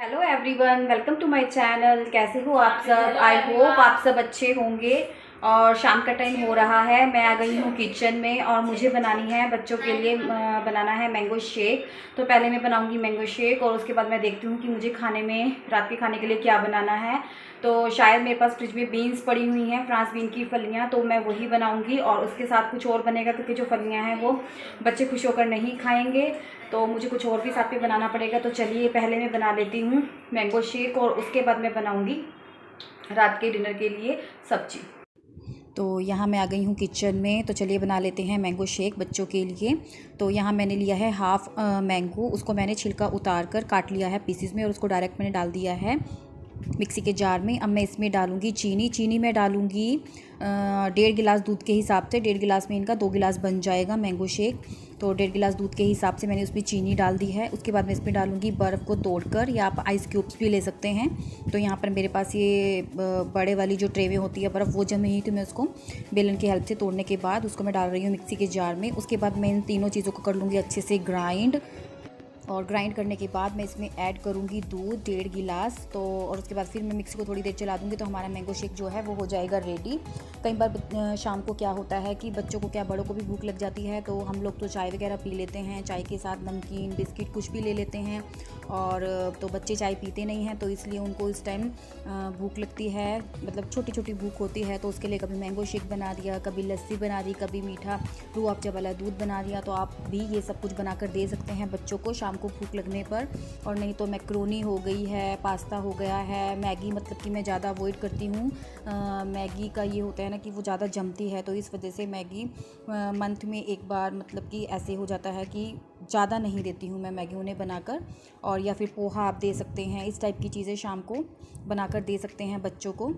Hello everyone, welcome to my channel. कैसे हो आप सब? आई होप आप सब अच्छे होंगे। और शाम का टाइम हो रहा है, मैं आ गई हूँ किचन में और मुझे बनानी है बच्चों के लिए बनाना है मैंगो शेक। तो पहले मैं बनाऊंगी मैंगो शेक और उसके बाद मैं देखती हूँ कि मुझे खाने में रात के खाने के लिए क्या बनाना है। तो शायद मेरे पास फ्रिज में बीन्स पड़ी हुई हैं, फ्रांस बीन की फलियाँ, तो मैं वही बनाऊँगी और उसके साथ कुछ और बनेगा क्योंकि जो फलियाँ हैं वो बच्चे खुश होकर नहीं खाएँगे, तो मुझे कुछ और भी साथ में बनाना पड़ेगा। तो चलिए पहले मैं बना लेती हूँ मैंगो शेक और उसके बाद मैं बनाऊँगी रात के डिनर के लिए सब्जी। तो यहाँ मैं आ गई हूँ किचन में। तो चलिए बना लेते हैं मैंगो शेक बच्चों के लिए। तो यहाँ मैंने लिया है हाफ़ मैंगो, उसको मैंने छिलका उतार कर काट लिया है पीसीज में और उसको डायरेक्ट मैंने डाल दिया है मिक्सी के जार में। अब मैं इसमें डालूँगी चीनी मैं डालूँगी 1.5 गिलास दूध के हिसाब से। 1.5 गिलास में इनका 2 गिलास बन जाएगा मैंगो शेक। तो 1.5 गिलास दूध के हिसाब से मैंने उसमें चीनी डाल दी है। उसके बाद मैं इसमें डालूँगी बर्फ़ को तोड़कर, या आप आइस क्यूब्स भी ले सकते हैं। तो यहाँ पर मेरे पास ये बड़े वाली जो ट्रे में होती है बर्फ़, वो जमी हुई, तो मैं उसको बेलन की हेल्प से तोड़ने के बाद उसको मैं डाल रही हूँ मिक्सी के जार में। उसके बाद मैं इन तीनों चीज़ों को कर लूँगी अच्छे से ग्राइंड। और ग्राइंड करने के बाद मैं इसमें ऐड करूँगी दूध 1.5 गिलास। तो और उसके बाद फिर मैं मिक्सी को थोड़ी देर चला दूँगी, तो हमारा मैंगो शेक जो है वो हो जाएगा रेडी। कई बार शाम को क्या होता है कि बच्चों को क्या, बड़ों को भी भूख लग जाती है, तो हम लोग तो चाय वगैरह पी लेते हैं, चाय के साथ नमकीन बिस्किट कुछ भी ले लेते हैं। और तो बच्चे चाय पीते नहीं हैं, तो इसलिए उनको इस टाइम भूख लगती है, मतलब छोटी छोटी भूख होती है। तो उसके लिए कभी मैंगो शेक बना दिया, कभी लस्सी बना दी, कभी मीठा रूह अफ़ज़ा वाला दूध बना दिया। तो आप भी ये सब कुछ बनाकर दे सकते हैं बच्चों को शाम को भूख लगने पर। और नहीं तो मैक्रोनी हो गई है, पास्ता हो गया है, मैगी मतलब कि मैं ज़्यादा अवॉइड करती हूँ। मैगी का ये होता है ना कि वो ज़्यादा जमती है, तो इस वजह से मैगी मंथ में एक बार मतलब कि ऐसे हो जाता है कि ज़्यादा नहीं देती हूँ मैं मैगी उन्हें बनाकर। और या फिर पोहा आप दे सकते हैं, इस टाइप की चीज़ें शाम को बनाकर दे सकते हैं बच्चों को।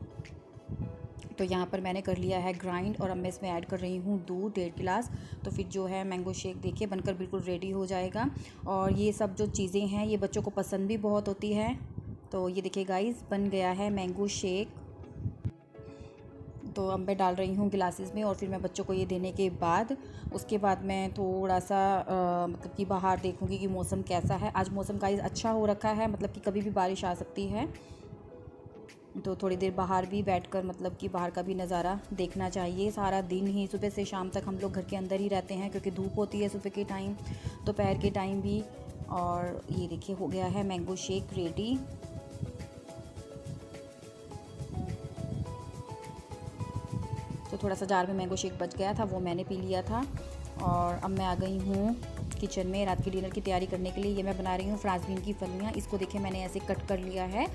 तो यहाँ पर मैंने कर लिया है ग्राइंड और अब मैं इसमें ऐड कर रही हूँ दूध 1.5 गिलास। तो फिर जो है मैंगो शेक देखिए बनकर बिल्कुल रेडी हो जाएगा। और ये सब जो चीज़ें हैं ये बच्चों को पसंद भी बहुत होती है। तो ये देखिए गाइस, बन गया है मैंगो शेक। तो अब मैं डाल रही हूँ गिलासेस में और फिर मैं बच्चों को ये देने के बाद उसके बाद मैं थोड़ा सा मतलब कि बाहर देखूँगी कि मौसम कैसा है। आज मौसम गाइस अच्छा हो रखा है, मतलब कि कभी भी बारिश आ सकती है। तो थोड़ी देर बाहर भी बैठकर मतलब कि बाहर का भी नज़ारा देखना चाहिए। सारा दिन ही सुबह से शाम तक हम लोग घर के अंदर ही रहते हैं क्योंकि धूप होती है सुबह के टाइम, दोपहर के टाइम भी। और ये देखिए हो गया है मैंगो शेक रेडी। तो थोड़ा सा जार में मैंगो शेक बच गया था, वो मैंने पी लिया था। और अब मैं आ गई हूँ किचन में रात के डिनर की तैयारी करने के लिए। ये मैं बना रही हूँ फ्रांस बीन की फलियाँ। इसको देखिए मैंने ऐसे कट कर लिया है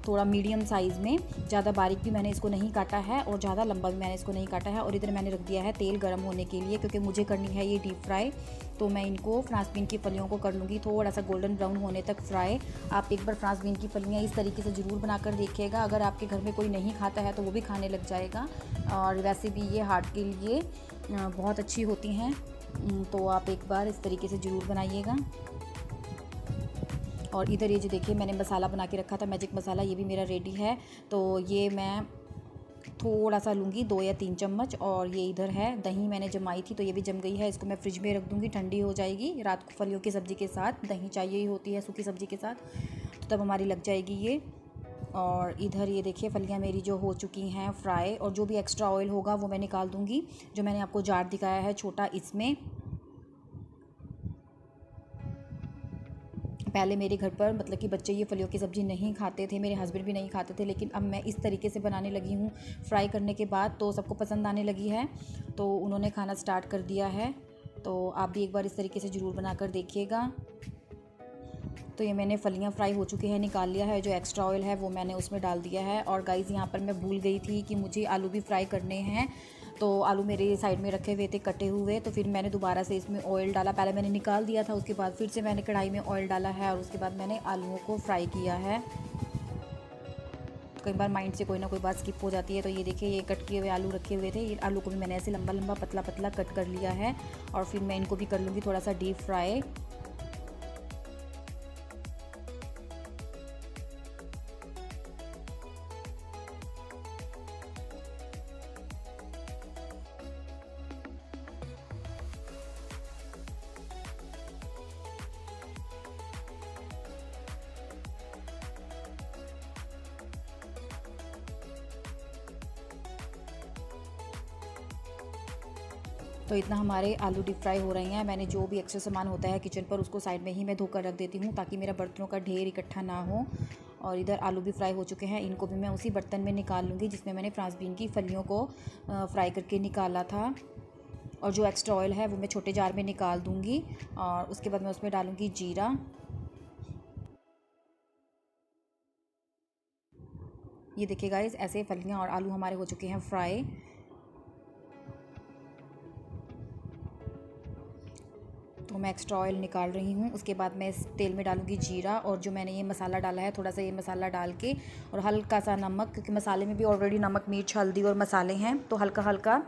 थोड़ा मीडियम साइज़ में। ज़्यादा बारीक भी मैंने इसको नहीं काटा है और ज़्यादा लंबा भी मैंने इसको नहीं काटा है। और इधर मैंने रख दिया है तेल गर्म होने के लिए, क्योंकि मुझे करनी है ये डीप फ्राई। तो मैं इनको फ्रांस बीन की फलियों को कर लूँगी थोड़ा सा गोल्डन ब्राउन होने तक फ्राई। आप एक बार फ्रांस बीन की फलियाँ इस तरीके से ज़रूर बनाकर देखिएगा। अगर आपके घर में कोई नहीं खाता है तो वो भी खाने लग जाएगा। और वैसे भी ये हार्ट के लिए बहुत अच्छी होती हैं। तो आप एक बार इस तरीके से ज़रूर बनाइएगा। और इधर ये जो देखिए मैंने मसाला बना के रखा था मैजिक मसाला, ये भी मेरा रेडी है। तो ये मैं थोड़ा सा लूँगी 2 या 3 चम्मच। और ये इधर है दही मैंने जमाई थी, तो ये भी जम गई है। इसको मैं फ्रिज में रख दूँगी, ठंडी हो जाएगी। रात को फलियों की सब्ज़ी के साथ दही चाहिए ही होती है सूखी सब्ज़ी के साथ, तो तब हमारी लग जाएगी ये। और इधर ये देखिए फलियाँ मेरी जो हो चुकी हैं फ्राई, और जो भी एक्स्ट्रा ऑयल होगा वो मैं निकाल दूँगी। जो मैंने आपको जार दिखाया है छोटा, इसमें पहले मेरे घर पर मतलब कि बच्चे ये फलियों की सब्ज़ी नहीं खाते थे, मेरे हस्बैंड भी नहीं खाते थे, लेकिन अब मैं इस तरीके से बनाने लगी हूँ फ्राई करने के बाद, तो सबको पसंद आने लगी है। तो उन्होंने खाना स्टार्ट कर दिया है। तो आप भी एक बार इस तरीके से ज़रूर बना कर देखिएगा। तो ये मैंने फलियाँ फ्राई हो चुकी है, निकाल लिया है। जो एक्स्ट्रा ऑयल है वो मैंने उसमें डाल दिया है। और गाइज़ यहाँ पर मैं भूल गई थी कि मुझे आलू भी फ्राई करने हैं। तो आलू मेरे साइड में रखे हुए थे कटे हुए, तो फिर मैंने दोबारा से इसमें ऑयल डाला। पहले मैंने निकाल दिया था, उसके बाद फिर से मैंने कढ़ाई में ऑयल डाला है और उसके बाद मैंने आलूओं को फ्राई किया है। कई बार माइंड से कोई ना कोई बात स्किप हो जाती है। तो ये देखिए ये कट किए हुए आलू रखे हुए थे, ये आलू को भी मैंने ऐसे लंबा लंबा पतला पतला कट कर लिया है। और फिर मैं इनको भी कर लूँगी थोड़ा सा डीप फ्राई। तो इतना हमारे आलू डीप फ्राई हो रही हैं। मैंने जो भी एक्स्ट्रा सामान होता है किचन पर उसको साइड में ही मैं धोकर रख देती हूँ ताकि मेरा बर्तनों का ढेर इकट्ठा ना हो। और इधर आलू भी फ्राई हो चुके हैं, इनको भी मैं उसी बर्तन में निकाल लूँगी जिसमें मैंने फ्रांस बीन की फलियों को फ्राई करके निकाला था। और जो एक्स्ट्रा ऑयल है वो मैं छोटे जार में निकाल दूँगी और उसके बाद मैं उसमें डालूँगी जीरा। ये देखिए गाइस, ऐसे फलियाँ और आलू हमारे हो चुके हैं फ्राई। तो मैं एक्स्ट्रा ऑयल निकाल रही हूँ। उसके बाद मैं इस तेल में डालूँगी जीरा और जो मैंने ये मसाला डाला है, थोड़ा सा ये मसाला डाल के और हल्का सा नमक, क्योंकि मसाले में भी ऑलरेडी नमक, मिर्च, हल्दी और मसाले हैं, तो हल्का हल्का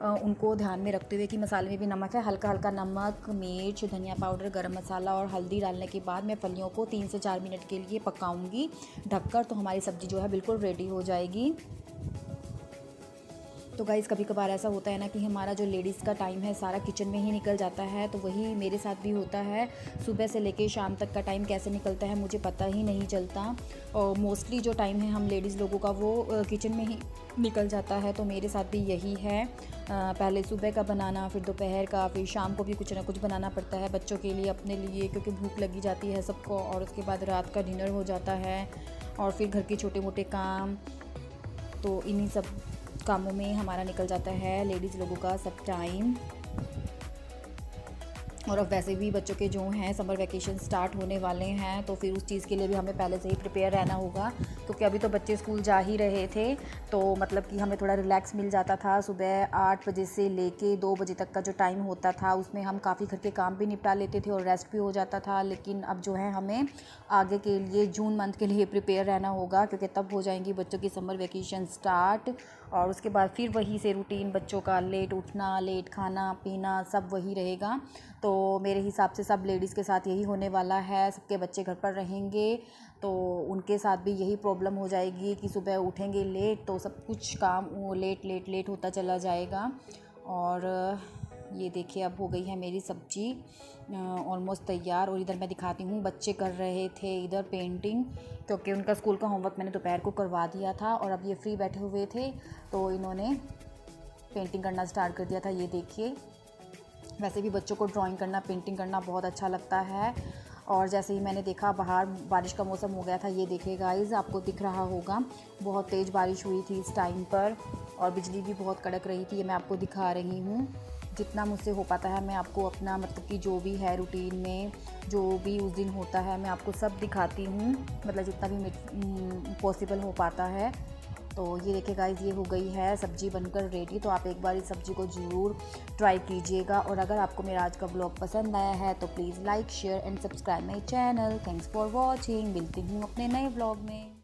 उनको ध्यान में रखते हुए कि मसाले में भी नमक है, हल्का हल्का नमक, मिर्च, धनिया पाउडर, गरम मसाला और हल्दी डालने के बाद मैं फलियों को 3 से 4 मिनट के लिए पकाऊंगी ढककर। तो हमारी सब्ज़ी जो है बिल्कुल रेडी हो जाएगी। तो गाइस, कभी कभार ऐसा होता है ना कि हमारा जो लेडीज़ का टाइम है सारा किचन में ही निकल जाता है, तो वही मेरे साथ भी होता है। सुबह से लेके शाम तक का टाइम कैसे निकलता है मुझे पता ही नहीं चलता, और मोस्टली जो टाइम है हम लेडीज़ लोगों का वो किचन में ही निकल जाता है। तो मेरे साथ भी यही है, पहले सुबह का बनाना, फिर दोपहर का, फिर शाम को भी कुछ ना कुछ बनाना पड़ता है बच्चों के लिए, अपने लिए, क्योंकि भूख लगी जाती है सबको, और उसके बाद रात का डिनर हो जाता है और फिर घर के छोटे मोटे काम। तो इन्हीं सब कामों में हमारा निकल जाता है लेडीज़ लोगों का सब टाइम। और अब वैसे भी बच्चों के जो हैं समर वैकेशन स्टार्ट होने वाले हैं, तो फिर उस चीज़ के लिए भी हमें पहले से ही प्रिपेयर रहना होगा, क्योंकि अभी तो बच्चे स्कूल जा ही रहे थे, तो मतलब कि हमें थोड़ा रिलैक्स मिल जाता था। सुबह 8 बजे से लेके 2 बजे तक का जो टाइम होता था उसमें हम काफ़ी घर के काम भी निपटा लेते थे और रेस्ट भी हो जाता था। लेकिन अब जो है हमें आगे के लिए जून मंथ के लिए प्रिपेयर रहना होगा, क्योंकि तब हो जाएंगी बच्चों की समर वैकेशन स्टार्ट, और उसके बाद फिर वही से रूटीन बच्चों का, लेट उठना, लेट खाना पीना, सब वही रहेगा। तो मेरे हिसाब से सब लेडीज़ के साथ यही होने वाला है। सबके बच्चे घर पर रहेंगे तो उनके साथ भी यही प्रॉब्लम हो जाएगी कि सुबह उठेंगे लेट, तो सब कुछ काम वो लेट लेट लेट होता चला जाएगा। और ये देखिए, अब हो गई है मेरी सब्ज़ी ऑलमोस्ट तैयार। और इधर मैं दिखाती हूँ, बच्चे कर रहे थे इधर पेंटिंग, क्योंकि उनका स्कूल का होमवर्क मैंने दोपहर को करवा दिया था और अब ये फ्री बैठे हुए थे, तो इन्होंने पेंटिंग करना स्टार्ट कर दिया था। ये देखिए, वैसे भी बच्चों को ड्राइंग करना, पेंटिंग करना बहुत अच्छा लगता है। और जैसे ही मैंने देखा बाहर बारिश का मौसम हो गया था, ये देखिए गाइस, आपको दिख रहा होगा बहुत तेज़ बारिश हुई थी इस टाइम पर, और बिजली भी बहुत कड़क रही थी। ये मैं आपको दिखा रही हूँ, जितना मुझसे हो पाता है मैं आपको अपना मतलब कि जो भी है रूटीन में जो भी उस दिन होता है मैं आपको सब दिखाती हूँ, मतलब जितना भी पॉसिबल हो पाता है। तो ये देखिए गाइस, ये हो गई है सब्ज़ी बनकर रेडी। तो आप एक बार इस सब्ज़ी को ज़रूर ट्राई कीजिएगा। और अगर आपको मेरा आज का व्लॉग पसंद आया है तो please like, share and subscribe my channel. Thanks for watching. मिलती हूँ अपने नए व्लॉग में।